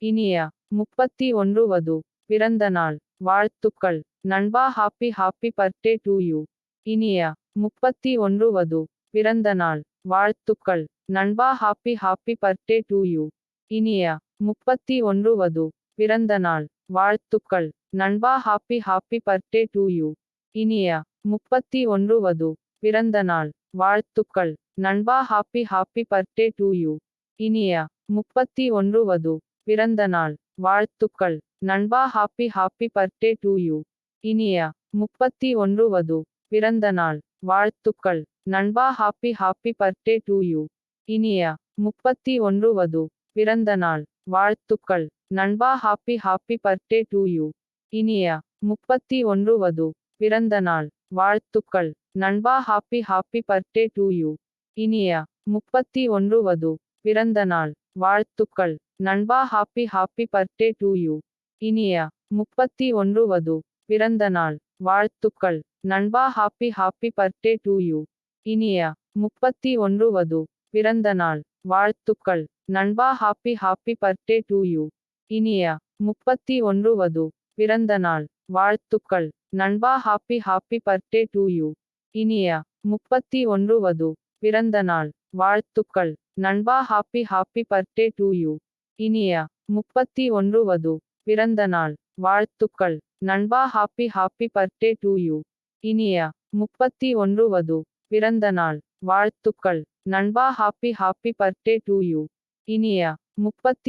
இனிய 31 வது பிறந்த நாள் வாழ்த்துக்கள் நண்பா happy happy birthday to you. இனிய 31 வது பிறந்த நாள் வாழ்த்துக்கள் நண்பா happy happy birthday to you. இனிய 31 வது பிறந்த நாள் வாழ்த்துக்கள் நண்பா happy happy birthday to you. இனிய 31 வது பிறந்த நாள் வாழ்த்துக்கள் நண்பா happy happy birthday to you. இனிய 31 வது பிறந்த நாள் வாழ்த்துக்கள் நண்பா happy happy birthday to you. இனிய 31 வது பிறந்த நாள் வாழ்த்துக்கள் நண்பா happy happy birthday to you. இனிய 31 வது பிறந்த நாள் வாழ்த்துக்கள் நண்பா happy happy birthday to you. இனிய 31 வது பிறந்த நாள் வாழ்த்துக்கள் நண்பா happy happy birthday to you. இனிய 31 வது பிறந்த நாள் வாழ்த்துக்கள் நண்பா happy happy birthday to you. இனிய 31 வது பிறந்த நாள் வாழ்த்துக்கள் நண்பா happy happy birthday to you. இனிய 31 வது பிறந்த நாள் வாழ்த்துக்கள் நண்பா happy happy birthday to you. இனிய 31 வது பிறந்த நாள் வாழ்த்துக்கள் நண்பா happy happy birthday to you. இனிய 31 வது பிறந்த நாள் வாழ்த்துக்கள் நண்பா happy happy birthday to you. இனிய 31 வது பிறந்த நாள் வாழ்த்துக்கள் நண்பா happy happy birthday to you. இனிய 31 வது பிறந்த நாள் வாழ்த்துக்கள் நண்பா happy happy birthday to you. இனிய 30